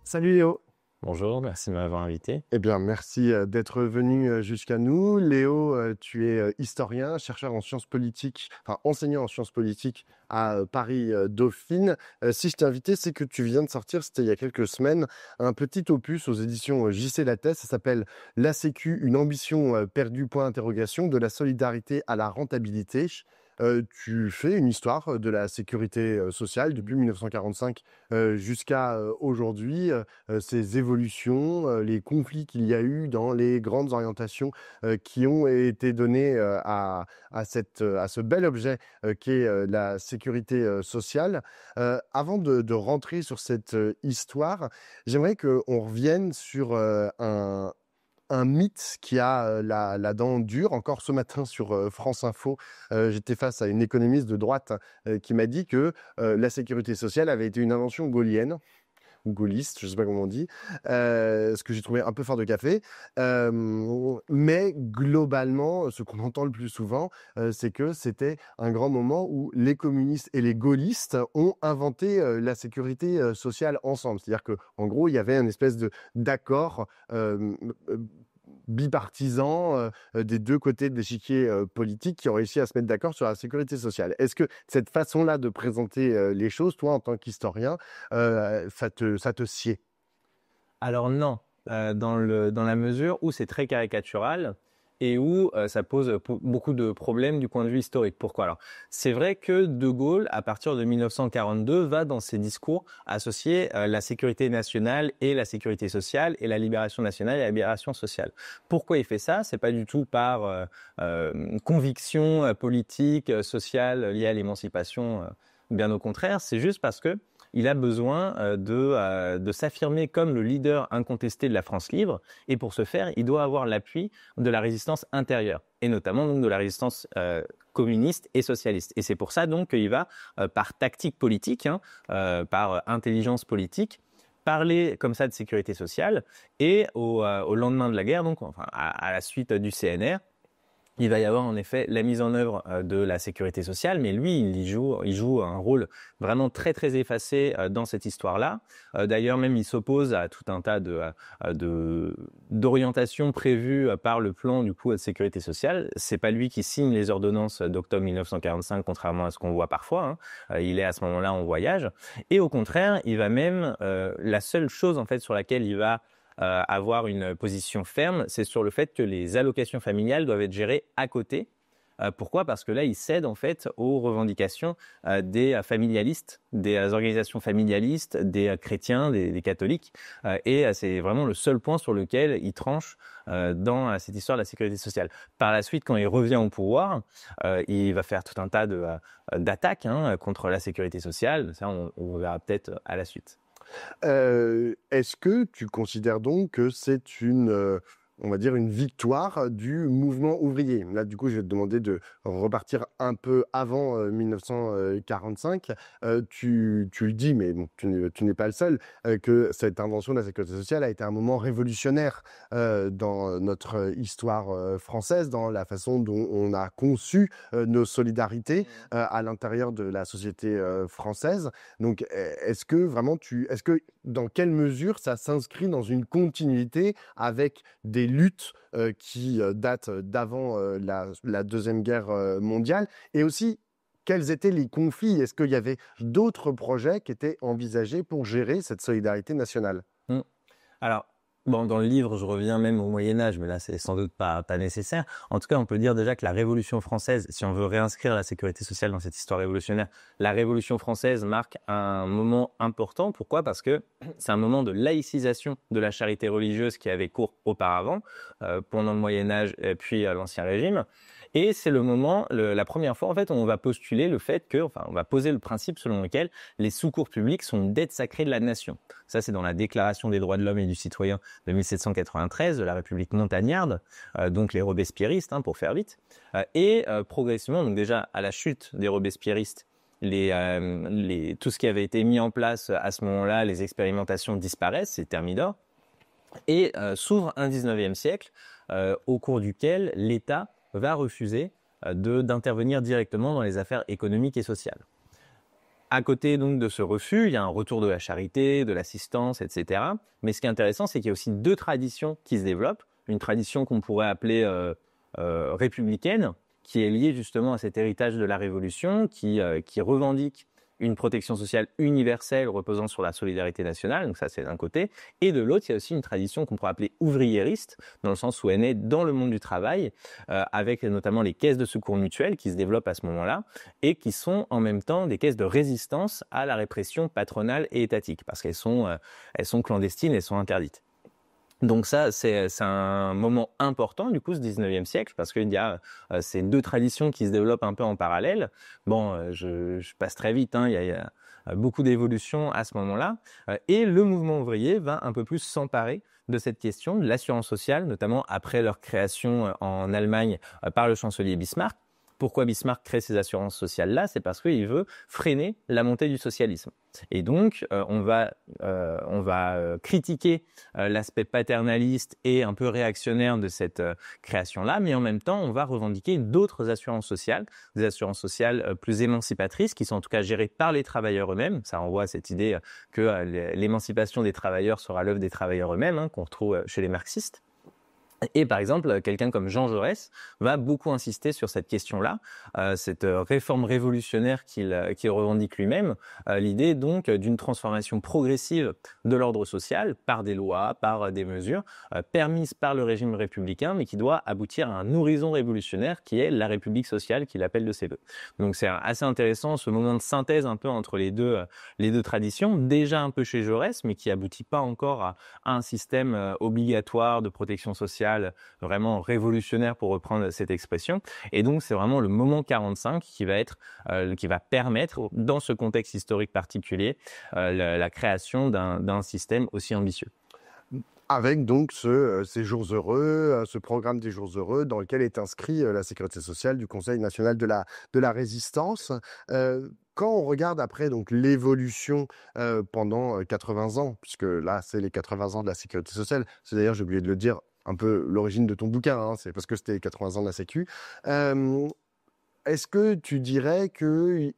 Salut Léo. Bonjour, merci de m'avoir invité. Eh bien, merci d'être venu jusqu'à nous. Léo, tu es historien, chercheur en sciences politiques, enfin enseignant en sciences politiques à Paris Dauphine. Si je t'ai invité, c'est que tu viens de sortir, c'était il y a quelques semaines, un petit opus aux éditions JC Lattès. Ça s'appelle La Sécu, une ambition perdue, point d'interrogation, de la solidarité à la rentabilité. Tu fais une histoire de la sécurité sociale depuis 1945 jusqu'à aujourd'hui, ces évolutions, les conflits qu'il y a eu dans les grandes orientations qui ont été données à ce bel objet qu'est la sécurité sociale. Avant de rentrer sur cette histoire, j'aimerais qu'on revienne sur un mythe qui a la dent dure. Encore ce matin sur France Info, j'étais face à une économiste de droite qui m'a dit que la sécurité sociale avait été une invention gaullienne ou gaulliste, je ne sais pas comment on dit, ce que j'ai trouvé un peu fort de café. Mais globalement, ce qu'on entend le plus souvent, c'est que c'était un grand moment où les communistes et les gaullistes ont inventé la sécurité sociale ensemble. C'est-à-dire qu'en gros, il y avait une espèce d'accord bipartisan des deux côtés de l'échiquier politique qui ont réussi à se mettre d'accord sur la sécurité sociale. Est-ce que cette façon-là de présenter les choses, toi, en tant qu'historien, ça te sied? Alors non, dans la mesure où c'est très caricatural et où ça pose beaucoup de problèmes du point de vue historique. Pourquoi? Alors, c'est vrai que De Gaulle, à partir de 1942, va dans ses discours associer la sécurité nationale et la sécurité sociale et la libération nationale et la libération sociale. Pourquoi il fait ça? C'est pas du tout par conviction politique, sociale liée à l'émancipation. Bien au contraire, c'est juste parce que il a besoin de s'affirmer comme le leader incontesté de la France libre. Et pour ce faire, il doit avoir l'appui de la résistance intérieure, et notamment donc de la résistance communiste et socialiste. Et c'est pour ça donc qu'il va, par tactique politique, par intelligence politique, parler comme ça de sécurité sociale. Et au lendemain de la guerre, donc enfin à la suite du CNR, il va y avoir en effet la mise en œuvre de la sécurité sociale, mais lui, il joue un rôle vraiment très très effacé dans cette histoire-là. D'ailleurs, même il s'oppose à tout un tas d'orientations prévues par le plan du coup de sécurité sociale. C'est pas lui qui signe les ordonnances d'octobre 1945, contrairement à ce qu'on voit parfois. Il est à ce moment-là en voyage, et au contraire, il va même la seule chose en fait sur laquelle il va avoir une position ferme, c'est sur le fait que les allocations familiales doivent être gérées à côté. Pourquoi? Parce que là, il cède en fait aux revendications des familialistes, des organisations familialistes, des chrétiens, des catholiques. Et c'est vraiment le seul point sur lequel il tranche dans cette histoire de la sécurité sociale. Par la suite, quand il revient au pouvoir, il va faire tout un tas d'attaques contre la sécurité sociale. Ça, on verra peut-être à la suite. Est-ce que tu considères donc que c'est on va dire une victoire du mouvement ouvrier? Là, du coup, je vais te demander de repartir un peu avant 1945. Tu le dis, mais bon, tu n'es pas le seul, que cette invention de la sécurité sociale a été un moment révolutionnaire dans notre histoire française, dans la façon dont on a conçu nos solidarités à l'intérieur de la société française. Donc, est-ce que vraiment dans quelle mesure ça s'inscrit dans une continuité avec des luttes qui datent d'avant la Deuxième Guerre mondiale? Et aussi, quels étaient les conflits? Est-ce qu'il y avait d'autres projets qui étaient envisagés pour gérer cette solidarité nationale? Mm. Alors, bon, dans le livre, je reviens même au Moyen-Âge, mais là, c'est sans doute pas nécessaire. En tout cas, on peut dire déjà que la Révolution française, si on veut réinscrire la sécurité sociale dans cette histoire révolutionnaire, la Révolution française marque un moment important. Pourquoi? Parce que c'est un moment de laïcisation de la charité religieuse qui avait cours auparavant, pendant le Moyen-Âge et puis l'Ancien Régime. Et c'est le moment, la première fois, en fait, où on va postuler le fait on va poser le principe selon lequel les secours publics sont une dette sacrée de la nation. Ça, c'est dans la Déclaration des droits de l'homme et du citoyen de 1793 de la République montagnarde, donc les robespierristes, pour faire vite. Et progressivement, donc déjà à la chute des robespierristes, tout ce qui avait été mis en place à ce moment-là, les expérimentations disparaissent, c'est Thermidor, et s'ouvre un 19e siècle au cours duquel l'État va refuser d'intervenir directement dans les affaires économiques et sociales. À côté donc de ce refus, il y a un retour de la charité, de l'assistance, etc. Mais ce qui est intéressant, c'est qu'il y a aussi deux traditions qui se développent. Une tradition qu'on pourrait appeler républicaine, qui est liée justement à cet héritage de la Révolution, qui revendique une protection sociale universelle reposant sur la solidarité nationale, donc ça c'est d'un côté, et de l'autre il y a aussi une tradition qu'on pourrait appeler ouvriériste, dans le sens où elle est née dans le monde du travail, avec notamment les caisses de secours mutuels qui se développent à ce moment-là, et qui sont en même temps des caisses de résistance à la répression patronale et étatique, parce qu'elles sont clandestines, elles sont interdites. Donc ça, c'est un moment important, du coup, ce 19e siècle, parce qu'il y a ces deux traditions qui se développent un peu en parallèle. Bon, je passe très vite, hein, il y a beaucoup d'évolutions à ce moment-là. Et le mouvement ouvrier va un peu plus s'emparer de cette question de l'assurance sociale, notamment après leur création en Allemagne par le chancelier Bismarck. Pourquoi Bismarck crée ces assurances sociales-là? C'est parce qu'il veut freiner la montée du socialisme. Et donc, on va critiquer l'aspect paternaliste et un peu réactionnaire de cette création-là, mais en même temps, on va revendiquer d'autres assurances sociales, des assurances sociales plus émancipatrices, qui sont en tout cas gérées par les travailleurs eux-mêmes. Ça renvoie à cette idée que l'émancipation des travailleurs sera l'œuvre des travailleurs eux-mêmes, hein, qu'on retrouve chez les marxistes. Et par exemple, quelqu'un comme Jean Jaurès va beaucoup insister sur cette question-là, cette réforme révolutionnaire qu'il revendique lui-même, l'idée donc d'une transformation progressive de l'ordre social par des lois, par des mesures permises par le régime républicain, mais qui doit aboutir à un horizon révolutionnaire qui est la République sociale qu'il appelle de ses vœux. Donc c'est assez intéressant ce moment de synthèse un peu entre les deux traditions, déjà un peu chez Jaurès, mais qui aboutit pas encore à un système obligatoire de protection sociale vraiment révolutionnaire pour reprendre cette expression. Et donc, c'est vraiment le moment 45 qui va permettre, dans ce contexte historique particulier, la création d'un système aussi ambitieux. Avec donc ces jours heureux, ce programme des jours heureux dans lequel est inscrit la sécurité sociale du Conseil national de la résistance. Quand on regarde après donc l'évolution pendant 80 ans, puisque là c'est les 80 ans de la sécurité sociale, c'est d'ailleurs, j'ai oublié de le dire, un peu l'origine de ton bouquin, hein, c'est parce que c'était les 80 ans de la Sécu. Est-ce que tu dirais que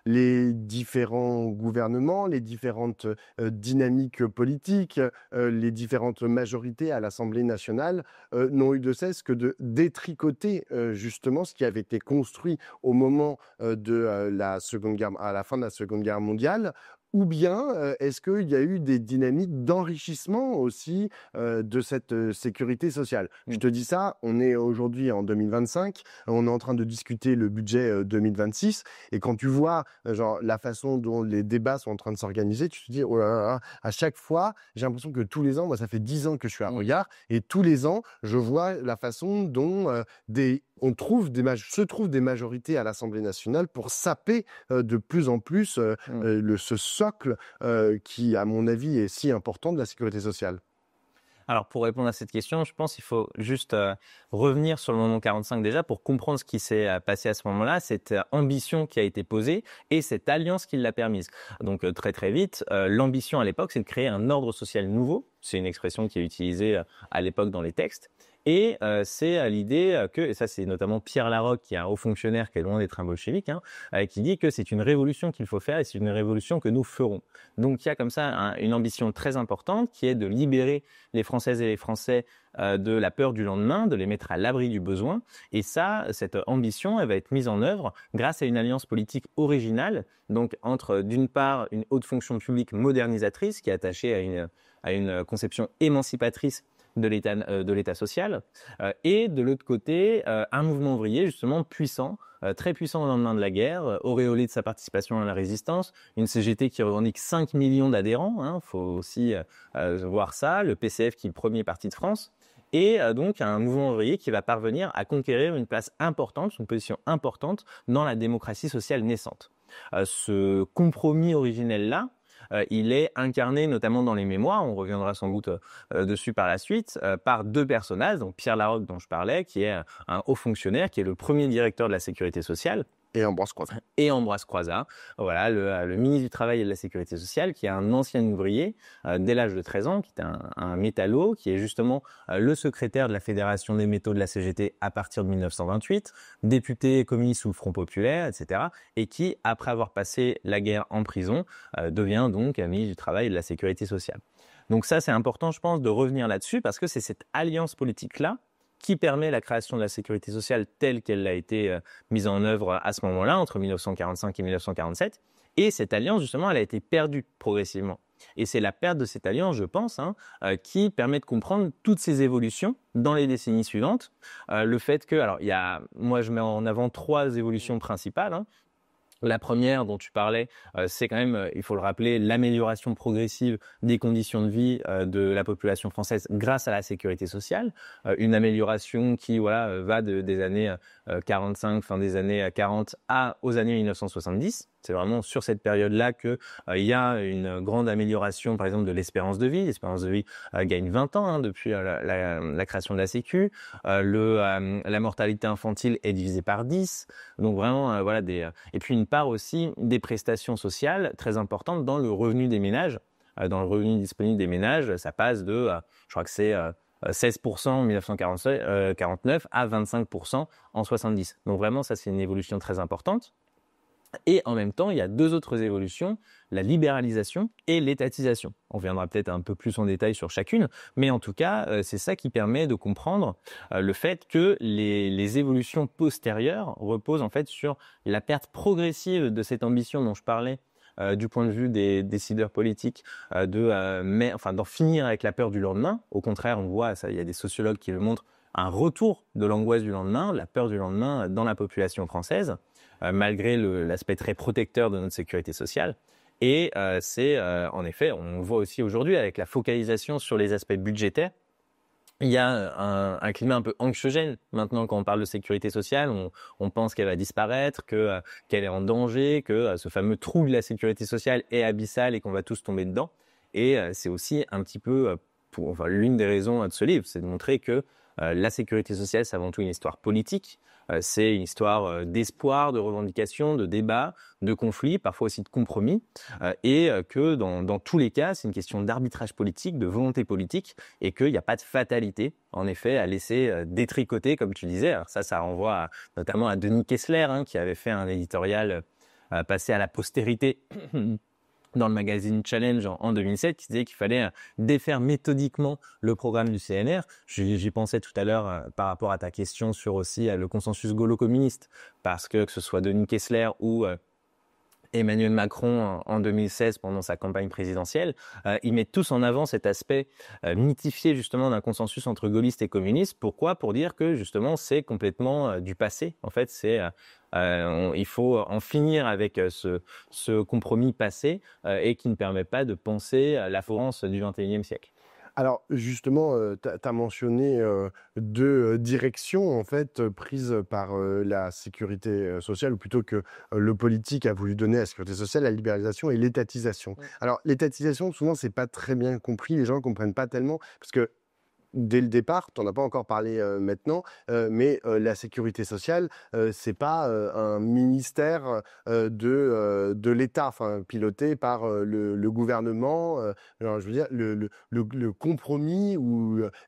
les différents gouvernements, les différentes dynamiques politiques, les différentes majorités à l'Assemblée nationale n'ont eu de cesse que de détricoter justement ce qui avait été construit au moment de la Seconde Guerre, à la fin de la Seconde Guerre mondiale? Ou bien est-ce qu'il y a eu des dynamiques d'enrichissement aussi de cette sécurité sociale? Je te dis ça, on est aujourd'hui en 2025, on est en train de discuter le budget 2026, et quand tu vois genre, la façon dont les débats sont en train de s'organiser, tu te dis, oh là là, à chaque fois, j'ai l'impression que tous les ans, moi ça fait 10 ans que je suis à Regard, et tous les ans, je vois la façon dont se trouvent des majorités à l'Assemblée nationale pour saper de plus en plus ce socle qui, à mon avis, est si important de la sécurité sociale. Alors, pour répondre à cette question, je pense qu'il faut juste revenir sur le moment 45 déjà pour comprendre ce qui s'est passé à ce moment-là, cette ambition qui a été posée et cette alliance qui l'a permise. Donc, très très vite, l'ambition à l'époque, c'est de créer un ordre social nouveau. C'est une expression qui est utilisée à l'époque dans les textes. Et c'est l'idée que, et ça c'est notamment Pierre Laroque, qui est un haut fonctionnaire qui est loin d'être un bolchevique, qui dit que c'est une révolution qu'il faut faire et c'est une révolution que nous ferons. Donc il y a comme ça une ambition très importante qui est de libérer les Françaises et les Français de la peur du lendemain, de les mettre à l'abri du besoin. Et ça, cette ambition, elle va être mise en œuvre grâce à une alliance politique originale, donc entre d'une part une haute fonction publique modernisatrice qui est attachée à une conception émancipatrice de l'État social, et de l'autre côté, un mouvement ouvrier justement puissant, très puissant au lendemain de la guerre, auréolé de sa participation à la résistance, une CGT qui revendique 5 millions d'adhérents, faut aussi voir ça, le PCF qui est le premier parti de France, et donc un mouvement ouvrier qui va parvenir à conquérir une place importante, une position importante dans la démocratie sociale naissante. Ce compromis originel-là, il est incarné notamment dans les mémoires, on reviendra sans doute dessus par la suite, par deux personnages, donc Pierre Laroque dont je parlais, qui est un haut fonctionnaire, qui est le premier directeur de la sécurité sociale, Et Ambroise Croizat. Et Ambroise Croizat, voilà, le ministre du Travail et de la Sécurité sociale, qui est un ancien ouvrier dès l'âge de 13 ans, qui est un métallo, qui est justement le secrétaire de la Fédération des métaux de la CGT à partir de 1928, député communiste sous le Front populaire, etc. Et qui, après avoir passé la guerre en prison, devient donc ministre du Travail et de la Sécurité sociale. Donc ça, c'est important, je pense, de revenir là-dessus, parce que c'est cette alliance politique-là qui permet la création de la sécurité sociale telle qu'elle a été mise en œuvre à ce moment-là, entre 1945 et 1947. Et cette alliance, justement, elle a été perdue progressivement. Et c'est la perte de cette alliance, je pense, qui permet de comprendre toutes ces évolutions dans les décennies suivantes. Le fait que, alors, moi, je mets en avant 3 évolutions principales. La première dont tu parlais, c'est quand même, il faut le rappeler, l'amélioration progressive des conditions de vie de la population française grâce à la sécurité sociale. Une amélioration qui va des années 45, fin des années 40 aux années 1970. C'est vraiment sur cette période-là que il y a une grande amélioration, par exemple, de l'espérance de vie. L'espérance de vie gagne 20 ans depuis la création de la Sécu. La mortalité infantile est divisée par 10. Donc vraiment, et puis une part aussi des prestations sociales très importantes dans le revenu des ménages. Dans le revenu disponible des ménages, ça passe de, je crois que c'est 16% en 1949 à 25% en 70. Donc vraiment, ça c'est une évolution très importante. Et en même temps, il y a 2 autres évolutions, la libéralisation et l'étatisation. On viendra peut-être un peu plus en détail sur chacune, mais en tout cas, c'est ça qui permet de comprendre le fait que les évolutions postérieures reposent en fait sur la perte progressive de cette ambition dont je parlais du point de vue des décideurs politiques, d'en finir avec la peur du lendemain. Au contraire, on voit, il y a des sociologues qui le montrent, un retour de l'angoisse du lendemain, la peur du lendemain dans la population française, malgré l'aspect très protecteur de notre sécurité sociale. Et en effet, on le voit aussi aujourd'hui avec la focalisation sur les aspects budgétaires. Il y a un climat un peu anxiogène maintenant quand on parle de sécurité sociale. On pense qu'elle va disparaître, qu'elle est en danger, que ce fameux trou de la sécurité sociale est abyssal et qu'on va tous tomber dedans. Et c'est aussi un petit peu l'une des raisons de ce livre, c'est de montrer que la sécurité sociale, c'est avant tout une histoire politique. C'est une histoire d'espoir, de revendication, de débat, de conflit, parfois aussi de compromis, et que dans tous les cas, c'est une question d'arbitrage politique, de volonté politique, et qu'il n'y a pas de fatalité, en effet, à laisser détricoter, comme tu disais. Alors ça renvoie notamment à Denis Kessler, qui avait fait un éditorial passé à la postérité dans le magazine Challenge en 2007, qui disait qu'il fallait défaire méthodiquement le programme du CNR. J'y pensais tout à l'heure par rapport à ta question sur aussi le consensus gaulo-communiste, parce que ce soit Denis Kessler ou Emmanuel Macron en 2016 pendant sa campagne présidentielle, ils mettent tous en avant cet aspect mythifié justement d'un consensus entre gaullistes et communistes. Pourquoi ? Pour dire que justement c'est complètement du passé. En fait, il faut en finir avec ce compromis passé et qui ne permet pas de penser la France du XXIe siècle. Alors justement, tu as mentionné 2 directions en fait prises par la sécurité sociale, ou plutôt que le politique a voulu donner à la sécurité sociale, la libéralisation et l'étatisation. Ouais. Alors l'étatisation, souvent, c'est pas très bien compris, les gens ne comprennent pas tellement, parce que dès le départ, tu n'en as pas encore parlé maintenant, mais la sécurité sociale, c'est pas un ministère de l'État, piloté par le gouvernement. Alors, je veux dire, le compromis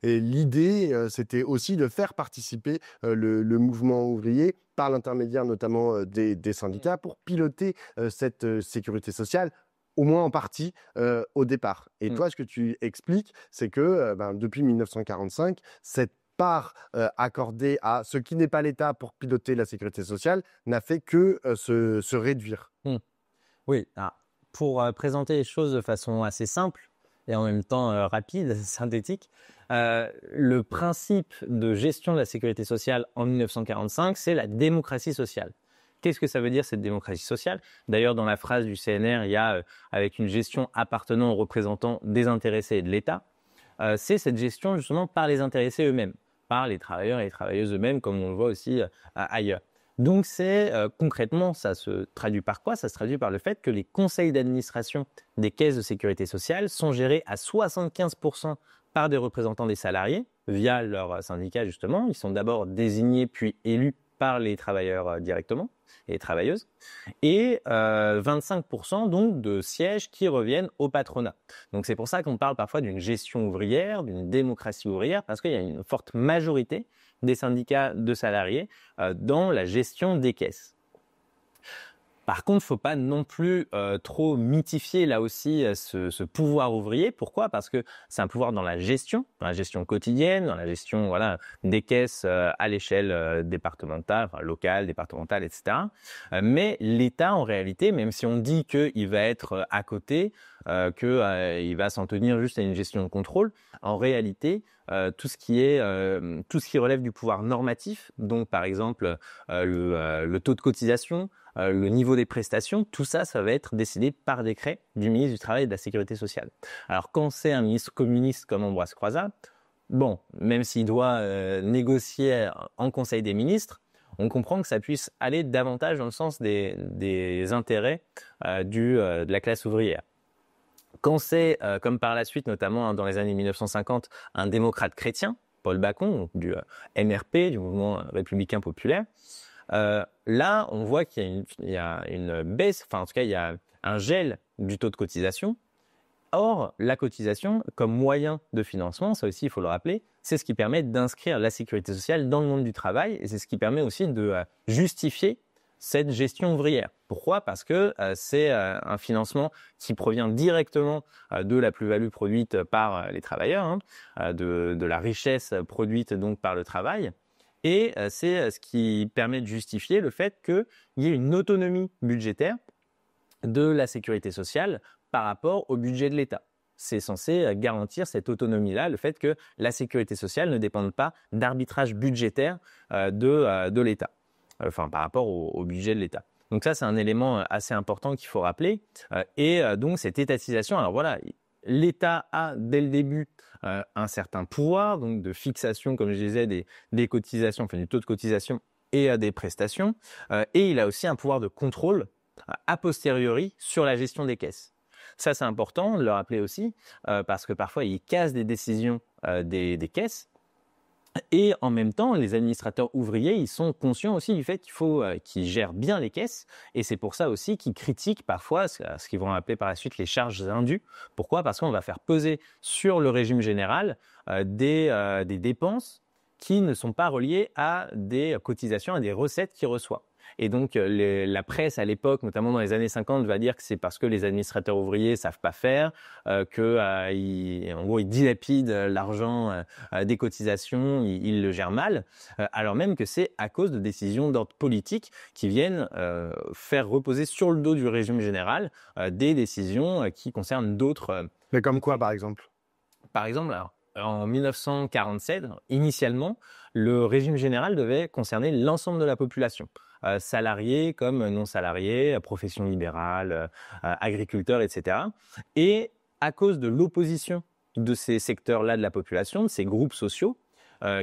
et l'idée, c'était aussi de faire participer le mouvement ouvrier par l'intermédiaire notamment des syndicats pour piloter cette sécurité sociale, au moins en partie, au départ. Et toi, ce que tu expliques, c'est que depuis 1945, cette part accordée à ce qui n'est pas l'État pour piloter la sécurité sociale n'a fait que se réduire. Oui, pour présenter les choses de façon assez simple et en même temps rapide, synthétique, le principe de gestion de la sécurité sociale en 1945, c'est la démocratie sociale. Qu'est-ce que ça veut dire, cette démocratie sociale ? D'ailleurs, dans la phrase du CNR, il y a avec une gestion appartenant aux représentants des intéressés et de l'État. C'est cette gestion justement par les intéressés eux-mêmes, par les travailleurs et les travailleuses eux-mêmes, comme on le voit aussi ailleurs. Donc concrètement, ça se traduit par quoi ? Ça se traduit par le fait que les conseils d'administration des caisses de sécurité sociale sont gérés à 75% par des représentants des salariés, via leur syndicat justement. Ils sont d'abord désignés puis élus par les travailleurs directement et les travailleuses, et 25% donc de sièges qui reviennent au patronat. Donc c'est pour ça qu'on parle parfois d'une gestion ouvrière, d'une démocratie ouvrière, parce qu'il y a une forte majorité des syndicats de salariés dans la gestion des caisses. Par contre, faut pas non plus trop mythifier là aussi ce pouvoir ouvrier. Pourquoi? Parce que c'est un pouvoir dans la gestion quotidienne, dans la gestion des caisses à l'échelle départementale, enfin, locale, départementale, etc. Mais l'État, en réalité, même si on dit qu'il va être à côté, qu'il va s'en tenir juste à une gestion de contrôle, en réalité, tout ce qui relève du pouvoir normatif, donc par exemple le taux de cotisation, le niveau des prestations, tout ça, ça va être décidé par décret du ministre du Travail et de la Sécurité sociale. Alors quand c'est un ministre communiste comme Ambroise Croizat, bon, même s'il doit négocier en Conseil des ministres, on comprend que ça puisse aller davantage dans le sens des intérêts de la classe ouvrière. Quand c'est, comme par la suite, notamment dans les années 1950, un démocrate chrétien, Paul Bacon, du MRP, du Mouvement républicain populaire, là, on voit qu'il y a une baisse, enfin en tout cas, il y a un gel du taux de cotisation. Or, la cotisation, comme moyen de financement, ça aussi, il faut le rappeler, c'est ce qui permet d'inscrire la sécurité sociale dans le monde du travail et c'est ce qui permet aussi de justifier cette gestion ouvrière. Pourquoi? Parce que c'est un financement qui provient directement de la plus-value produite par les travailleurs, de la richesse produite donc par le travail. Et c'est ce qui permet de justifier le fait qu'il y ait une autonomie budgétaire de la sécurité sociale par rapport au budget de l'État. C'est censé garantir cette autonomie-là, le fait que la sécurité sociale ne dépende pas d'arbitrage budgétaire de l'État, enfin par rapport au budget de l'État. Donc ça, c'est un élément assez important qu'il faut rappeler. Et donc cette étatisation, alors voilà, l'État a dès le début un certain pouvoir donc de fixation, comme je disais, des cotisations, enfin du taux de cotisation et des prestations. Et il a aussi un pouvoir de contrôle a posteriori sur la gestion des caisses. Ça, c'est important de le rappeler aussi, parce que parfois, il casse des décisions des caisses. Et en même temps, les administrateurs ouvriers, ils sont conscients aussi du fait qu'il faut qu'ils gèrent bien les caisses. Et c'est pour ça aussi qu'ils critiquent parfois ce qu'ils vont appeler par la suite les charges indues. Pourquoi? Parce qu'on va faire peser sur le régime général des dépenses qui ne sont pas reliées à des cotisations, à des recettes qu'il reçoit. Et donc, la presse à l'époque, notamment dans les années 50, va dire que c'est parce que les administrateurs ouvriers savent pas faire, en gros, ils dilapident l'argent des cotisations, ils le gèrent mal, alors même que c'est à cause de décisions d'ordre politique qui viennent faire reposer sur le dos du régime général des décisions qui concernent d'autres. Mais comme quoi, par exemple? Par exemple, alors, en 1947, initialement, le régime général devait concerner l'ensemble de la population. Salariés comme non salariés, profession libérale, agriculteurs, etc. Et à cause de l'opposition de ces secteurs-là de la population, de ces groupes sociaux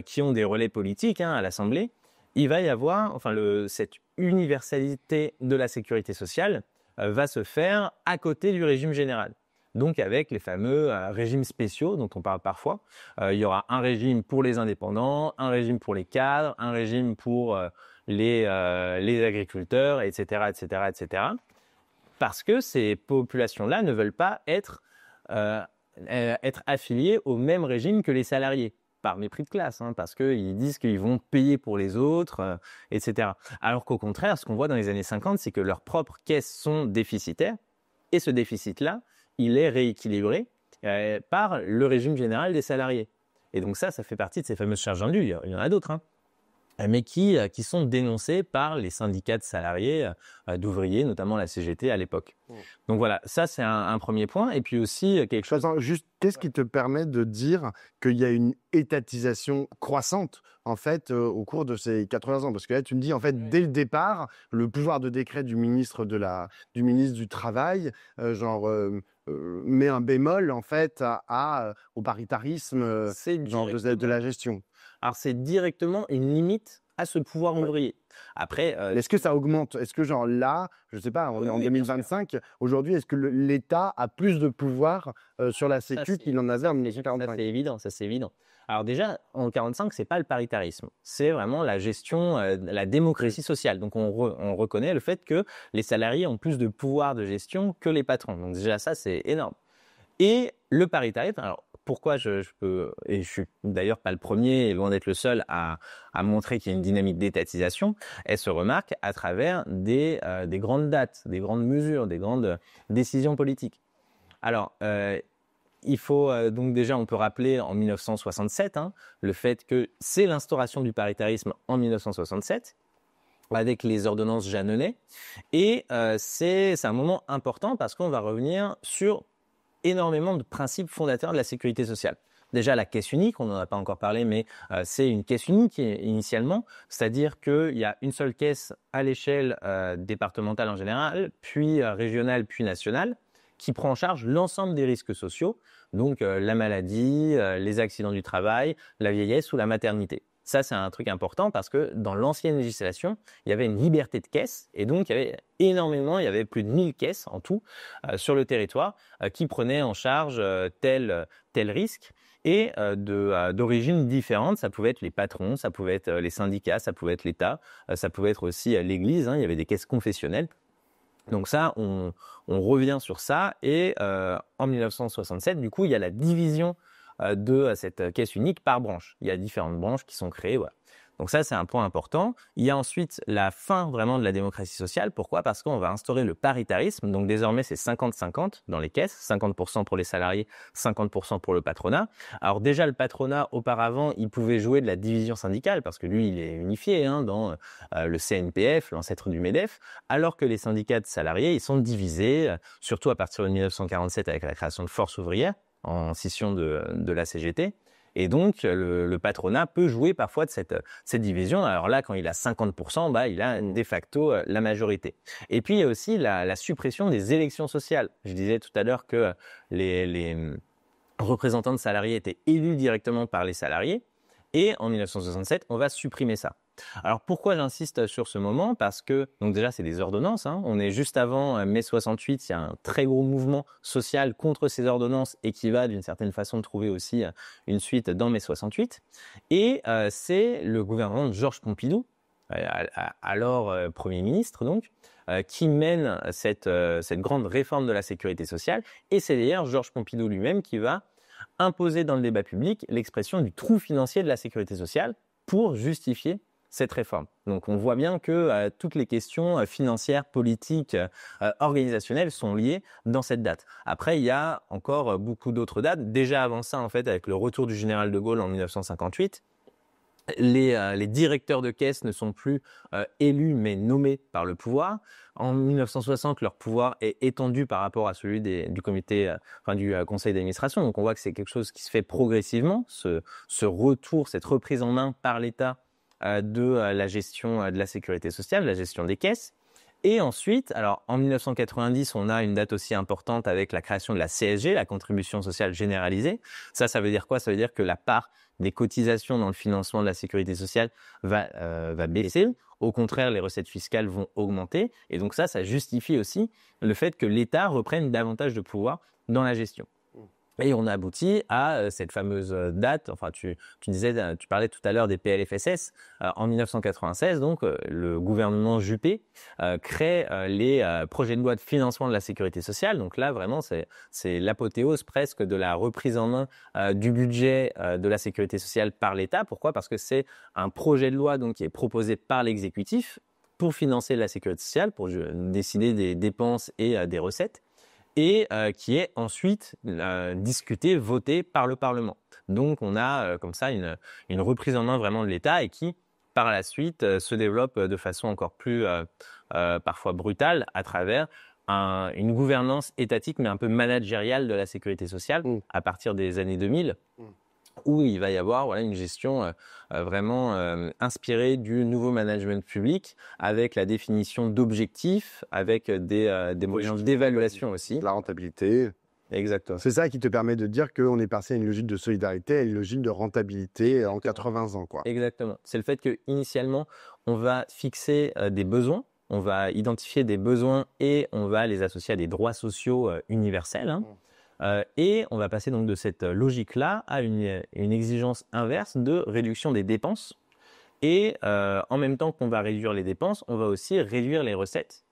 qui ont des relais politiques à l'Assemblée, il va y avoir, cette universalité de la sécurité sociale va se faire à côté du régime général. Donc avec les fameux régimes spéciaux dont on parle parfois. Il y aura un régime pour les indépendants, un régime pour les cadres, un régime pour les agriculteurs, etc., etc., etc. Parce que ces populations-là ne veulent pas être affiliées au même régime que les salariés, par mépris de classe, parce qu'ils disent qu'ils vont payer pour les autres, etc. Alors qu'au contraire, ce qu'on voit dans les années 50, c'est que leurs propres caisses sont déficitaires, et ce déficit-là, il est rééquilibré par le régime général des salariés. Et donc ça fait partie de ces fameuses charges indues. Il y en a d'autres, mais qui sont dénoncées par les syndicats de salariés, d'ouvriers, notamment la CGT à l'époque. Donc voilà, ça c'est un premier point. Et puis aussi quelque chose... Attends, juste, qu'est-ce qui te permet de dire qu'il y a une étatisation croissante, en fait, au cours de ces 80 ans? Parce que là, tu me dis, en fait, dès le départ, le pouvoir de décret du ministre du Travail, met un bémol, en fait, au paritarisme C'est de la gestion. Alors, c'est directement une limite à ce pouvoir ouvrier. Après, Est-ce que ça augmente? Est-ce que genre là, je sais pas, on est en oui, bien sûr. 2025, aujourd'hui, est-ce que l'État a plus de pouvoir sur la Ça, sécu qu'il en avait en ça, 1945? c'est évident, ça, c'est évident. Alors déjà, en 45, c'est pas le paritarisme, c'est vraiment la gestion, la démocratie sociale. Donc on reconnaît le fait que les salariés ont plus de pouvoir de gestion que les patrons. Donc déjà ça, c'est énorme. Et le paritarisme, alors pourquoi je peux, et je suis d'ailleurs pas le premier et loin d'être le seul à montrer qu'il y a une dynamique d'étatisation, elle se remarque à travers des grandes dates, des grandes mesures, des grandes décisions politiques. Alors, il faut donc déjà, on peut rappeler en 1967 le fait que c'est l'instauration du paritarisme en 1967 avec les ordonnances Jeanneney. Et c'est un moment important parce qu'on va revenir sur énormément de principes fondateurs de la sécurité sociale. Déjà, la caisse unique, on n'en a pas encore parlé, mais c'est une caisse unique initialement, c'est-à-dire qu'il y a une seule caisse à l'échelle départementale en général, puis régionale, puis nationale, qui prend en charge l'ensemble des risques sociaux, donc la maladie, les accidents du travail, la vieillesse ou la maternité. Ça, c'est un truc important parce que dans l'ancienne législation, il y avait une liberté de caisse et donc il y avait il y avait plus de 1000 caisses en tout sur le territoire qui prenaient en charge tel risque et d'origines différentes. Ça pouvait être les patrons, ça pouvait être les syndicats, ça pouvait être l'État, ça pouvait être aussi l'Église. Il y avait des caisses confessionnelles. Donc ça, on revient sur ça et en 1967, du coup, il y a la division de cette caisse unique par branche. Il y a différentes branches qui sont créées. Voilà. Donc ça, c'est un point important. Il y a ensuite la fin vraiment de la démocratie sociale. Pourquoi? Parce qu'on va instaurer le paritarisme. Donc désormais, c'est 50-50 dans les caisses, 50% pour les salariés, 50% pour le patronat. Alors déjà, le patronat, auparavant, il pouvait jouer de la division syndicale parce que lui, il est unifié dans le CNPF, l'ancêtre du MEDEF, alors que les syndicats de salariés, ils sont divisés, surtout à partir de 1947 avec la création de Force ouvrière en scission de la CGT. Et donc, le patronat peut jouer parfois de cette division. Alors là, quand il a 50%, il a de facto la majorité. Et puis, il y a aussi la suppression des élections sociales. Je disais tout à l'heure que les représentants de salariés étaient élus directement par les salariés. Et en 1967, on va supprimer ça. Alors pourquoi j'insiste sur ce moment? Parce que donc déjà c'est des ordonnances. On est juste avant mai 68. Il y a un très gros mouvement social contre ces ordonnances et qui va d'une certaine façon trouver aussi une suite dans mai 68. Et c'est le gouvernement de Georges Pompidou, alors Premier ministre donc, qui mène cette grande réforme de la sécurité sociale. Et c'est d'ailleurs Georges Pompidou lui-même qui va imposer dans le débat public l'expression du trou financier de la sécurité sociale pour justifier cette réforme. Donc on voit bien que toutes les questions financières, politiques, organisationnelles sont liées dans cette date. Après, il y a encore beaucoup d'autres dates. Déjà avant ça, en fait, avec le retour du général de Gaulle en 1958, les directeurs de caisse ne sont plus élus mais nommés par le pouvoir. En 1960, leur pouvoir est étendu par rapport à celui du comité, du conseil d'administration. Donc on voit que c'est quelque chose qui se fait progressivement, ce retour, cette reprise en main par l'État de la gestion de la sécurité sociale, la gestion des caisses. Et ensuite, alors en 1990, on a une date aussi importante avec la création de la CSG, la contribution sociale généralisée. Ça veut dire quoi? Ça veut dire que la part des cotisations dans le financement de la sécurité sociale va baisser. Au contraire, les recettes fiscales vont augmenter. Et donc ça justifie aussi le fait que l'État reprenne davantage de pouvoir dans la gestion. Et on a abouti à cette fameuse date. Enfin, tu parlais tout à l'heure des PLFSS. En 1996, donc, le gouvernement Juppé crée les projets de loi de financement de la sécurité sociale. Donc là, vraiment, c'est l'apothéose presque de la reprise en main du budget de la sécurité sociale par l'État. Pourquoi? Parce que c'est un projet de loi donc qui est proposé par l'exécutif pour financer la sécurité sociale, pour décider des dépenses et des recettes, et qui est ensuite discuté, voté par le Parlement. Donc on a comme ça une reprise en main vraiment de l'État et qui, par la suite, se développe de façon encore plus parfois brutale à travers une gouvernance étatique mais un peu managériale de la sécurité sociale à partir des années 2000. Où il va y avoir une gestion vraiment inspirée du nouveau management public, avec la définition d'objectifs, avec des moyens d'évaluation aussi. La rentabilité. Exactement. C'est ça qui te permet de dire qu'on est passé à une logique de solidarité, à une logique de rentabilité en 80 ans, quoi. Exactement. C'est le fait qu'initialement, on va fixer des besoins, on va identifier des besoins et on va les associer à des droits sociaux universels, hein. Et on va passer donc de cette logique-là à une exigence inverse de réduction des dépenses. Et en même temps qu'on va réduire les dépenses, on va aussi réduire les recettes.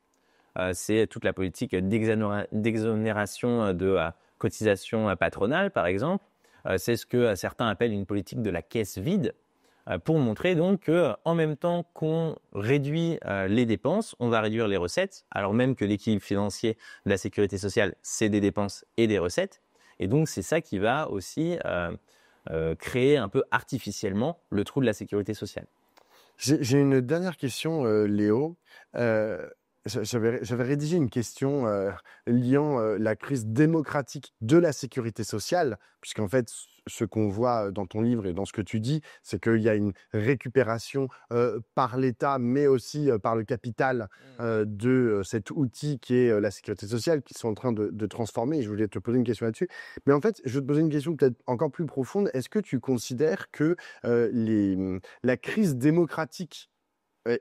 C'est toute la politique d'exonération de cotisations patronales, par exemple. C'est ce que certains appellent une politique de la caisse vide, pour montrer donc qu'en même temps qu'on réduit les dépenses, on va réduire les recettes, alors même que l'équilibre financier de la sécurité sociale, c'est des dépenses et des recettes. Et donc, c'est ça qui va aussi créer un peu artificiellement le trou de la sécurité sociale. J'ai une dernière question, Léo. J'avais rédigé une question liant la crise démocratique de la sécurité sociale, puisqu'en fait, ce qu'on voit dans ton livre et dans ce que tu dis, c'est qu'il y a une récupération par l'État, mais aussi par le capital de cet outil qui est la sécurité sociale, qui sont en train de transformer. Et je voulais te poser une question là-dessus. Mais en fait, je vais te poser une question peut-être encore plus profonde. Est-ce que tu considères que la crise démocratique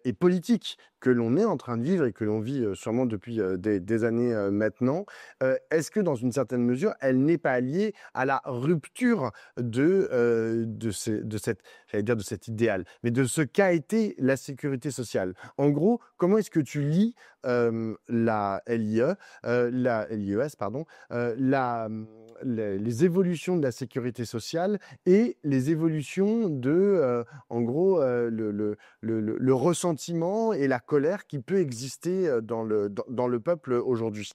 et politique que l'on est en train de vivre et que l'on vit sûrement depuis des années maintenant, est-ce que dans une certaine mesure, elle n'est pas liée à la rupture j'allais dire de cet idéal, mais de ce qu'a été la sécurité sociale? En gros, comment est-ce que tu lis la LIES, pardon, les évolutions de la sécurité sociale et les évolutions en gros, le ressentiment et la colère qui peut exister dans le peuple aujourd'hui?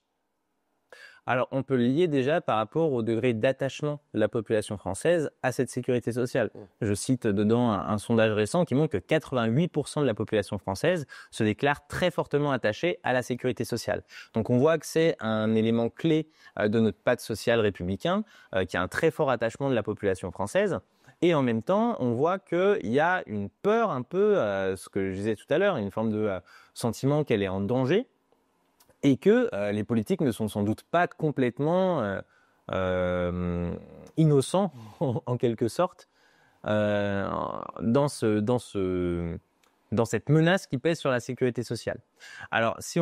Alors, on peut le lier déjà par rapport au degré d'attachement de la population française à cette sécurité sociale. Je cite dedans un sondage récent qui montre que 88% de la population française se déclare très fortement attachée à la sécurité sociale. Donc, on voit que c'est un élément clé de notre pacte social républicain, qui a un très fort attachement de la population française. Et en même temps, on voit qu'il y a une peur un peu, ce que je disais tout à l'heure, une forme de sentiment qu'elle est en danger, et que les politiques ne sont sans doute pas complètement innocents, en quelque sorte, dans cette menace qui pèse sur la sécurité sociale. Alors, si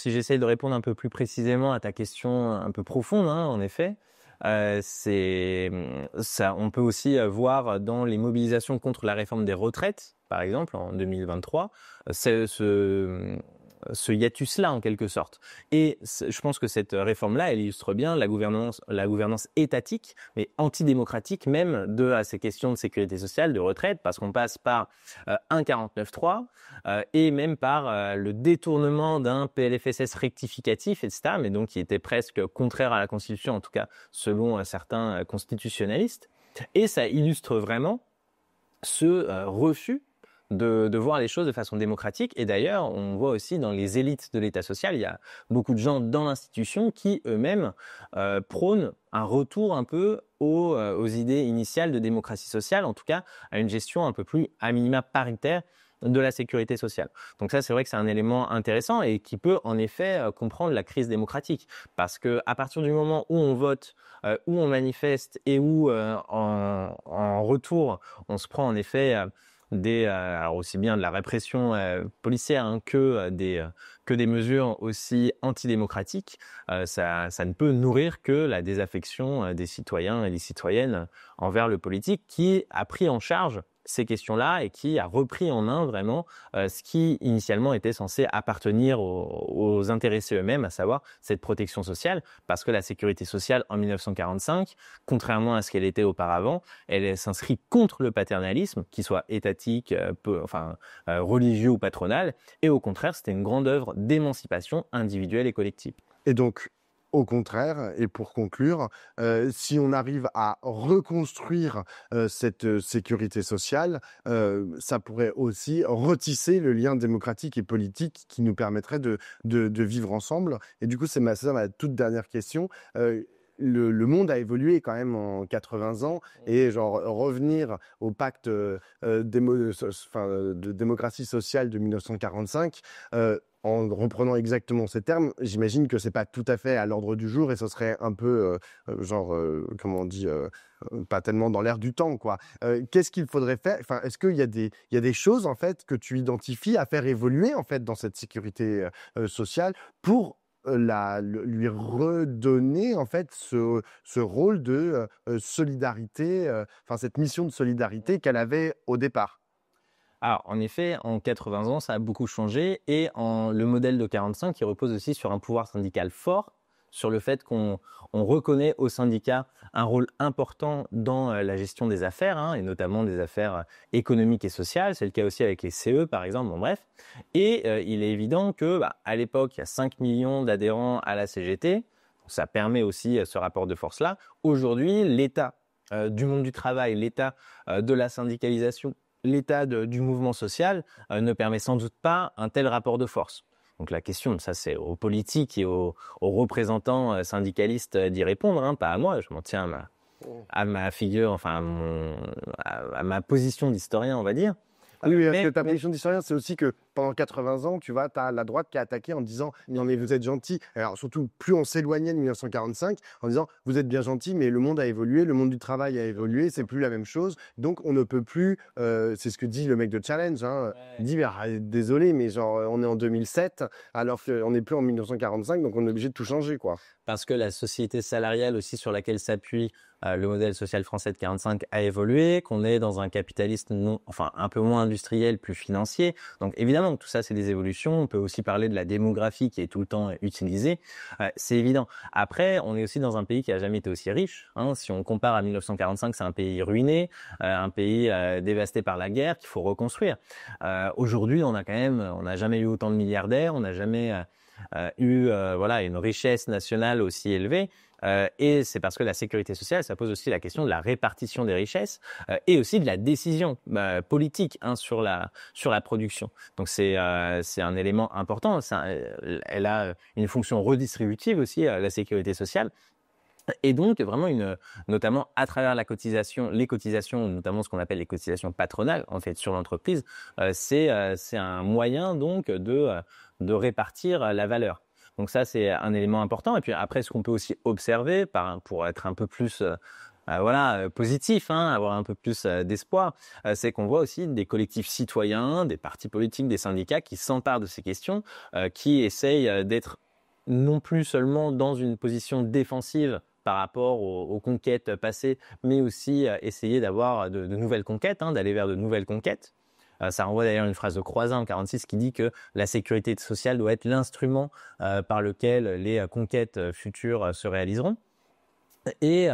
j'essaye de répondre un peu plus précisément à ta question un peu profonde, hein, en effet, on peut aussi voir dans les mobilisations contre la réforme des retraites, par exemple, en 2023, ce hiatus-là, en quelque sorte. Et je pense que cette réforme-là, elle illustre bien la gouvernance étatique, mais antidémocratique même, à ces questions de sécurité sociale, de retraite, parce qu'on passe par un 49.3 et même par le détournement d'un PLFSS rectificatif, etc., mais donc qui était presque contraire à la Constitution, en tout cas selon certains constitutionnalistes. Et ça illustre vraiment ce refus de voir les choses de façon démocratique. Et d'ailleurs, on voit aussi dans les élites de l'État social, il y a beaucoup de gens dans l'institution qui eux-mêmes prônent un retour un peu aux idées initiales de démocratie sociale, en tout cas à une gestion un peu plus à minima paritaire de la sécurité sociale. Donc ça, c'est vrai que c'est un élément intéressant et qui peut en effet comprendre la crise démocratique. Parce que à partir du moment où on vote, où on manifeste et où en retour, on se prend en effet alors aussi bien de la répression policière hein, que des mesures aussi antidémocratiques, ça ne peut nourrir que la désaffection des citoyens et des citoyennes envers le politique qui a pris en charge ces questions-là et qui a repris en main vraiment ce qui initialement était censé appartenir aux intéressés eux-mêmes, à savoir cette protection sociale, parce que la sécurité sociale en 1945, contrairement à ce qu'elle était auparavant, elle s'inscrit contre le paternalisme, qu'il soit étatique, religieux ou patronal, et au contraire, c'était une grande œuvre d'émancipation individuelle et collective. Et donc, au contraire, et pour conclure, si on arrive à reconstruire cette sécurité sociale, ça pourrait aussi retisser le lien démocratique et politique qui nous permettrait de vivre ensemble. Et du coup, c'est ma toute dernière question. Le monde a évolué quand même en 80 ans et genre revenir au pacte de démocratie sociale de 1945, en reprenant exactement ces termes, j'imagine que c'est pas tout à fait à l'ordre du jour et ce serait un peu, comment on dit? Pas tellement dans l'air du temps, quoi. Qu'est-ce qu'il faudrait faire? Enfin, est-ce qu'il y a des choses, en fait, que tu identifies à faire évoluer, en fait, dans cette sécurité, sociale pour, lui redonner, en fait, ce rôle de, solidarité, enfin, cette mission de solidarité qu'elle avait au départ? Alors, en effet, en 80 ans, ça a beaucoup changé et le modèle de 45, qui repose aussi sur un pouvoir syndical fort, sur le fait qu'on reconnaît aux syndicats un rôle important dans la gestion des affaires, hein, et notamment des affaires économiques et sociales. C'est le cas aussi avec les CE, par exemple. Bon, bref. Et il est évident que, à l'époque, il y a 5 millions d'adhérents à la CGT. Ça permet aussi ce rapport de force-là. Aujourd'hui, l'état du monde du travail, l'état de la syndicalisation, l'état du mouvement social ne permet sans doute pas un tel rapport de force. Donc la question, ça c'est aux politiques et aux représentants syndicalistes d'y répondre, hein, pas à moi. Je m'en tiens à ma figure, enfin à ma position d'historien, on va dire. Oui, oui, parce que ta position d'historien, c'est aussi que pendant 80 ans, tu vois, tu as la droite qui a attaqué en disant: «Non, mais vous êtes gentils». Alors surtout, plus on s'éloignait de 1945, en disant: «Vous êtes bien gentils, mais le monde a évolué, le monde du travail a évolué, c'est plus la même chose, donc on ne peut plus», c'est ce que dit le mec de Challenge, hein, Ouais. il dit: «Mais désolé, mais genre, on est en 2007, alors qu'on n'est plus en 1945, donc on est obligé de tout changer, quoi». Parce que la société salariale aussi sur laquelle s'appuie le modèle social français de 45 a évolué, qu'on est dans un capitalisme un peu moins industriel, plus financier. Donc évidemment, tout ça, c'est des évolutions. On peut aussi parler de la démographie qui est tout le temps utilisée. C'est évident. Après, on est aussi dans un pays qui a jamais été aussi riche, hein. Si on compare à 1945, c'est un pays ruiné, un pays dévasté par la guerre qu'il faut reconstruire. Aujourd'hui, on n'a jamais eu autant de milliardaires, on n'a jamais eu une richesse nationale aussi élevée. Et c'est parce que la sécurité sociale, ça pose aussi la question de la répartition des richesses et aussi de la décision politique, hein, sur la production. Donc c'est un élément important. Elle a une fonction redistributive aussi, la sécurité sociale. Et donc, vraiment, notamment à travers les cotisations, notamment ce qu'on appelle les cotisations patronales, en fait, sur l'entreprise, c'est un moyen, donc, de répartir la valeur. Donc ça, c'est un élément important. Et puis après, ce qu'on peut aussi observer, pour être un peu plus positif, hein, avoir un peu plus d'espoir, c'est qu'on voit aussi des collectifs citoyens, des partis politiques, des syndicats qui s'emparent de ces questions, qui essayent d'être non plus seulement dans une position défensive par rapport aux conquêtes passées, mais aussi essayer d'avoir de nouvelles conquêtes, hein, d'aller vers de nouvelles conquêtes. Ça renvoie d'ailleurs à une phrase de Croizat en 46 qui dit que la sécurité sociale doit être l'instrument par lequel les conquêtes futures se réaliseront. Et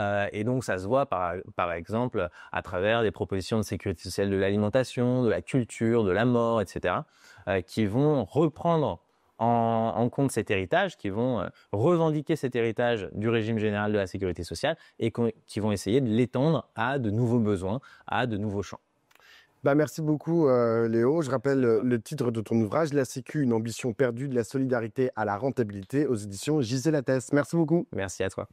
donc ça se voit par exemple à travers des propositions de sécurité sociale de l'alimentation, de la culture, de la mort, etc., qui vont reprendre en compte cet héritage, qui vont revendiquer cet héritage du régime général de la sécurité sociale et qui vont essayer de l'étendre à de nouveaux besoins, à de nouveaux champs. Bah, merci beaucoup, Léo. Je rappelle le titre de ton ouvrage, La Sécu, une ambition perdue, de la solidarité à la rentabilité, aux éditions JC Lattès. Merci beaucoup. Merci à toi.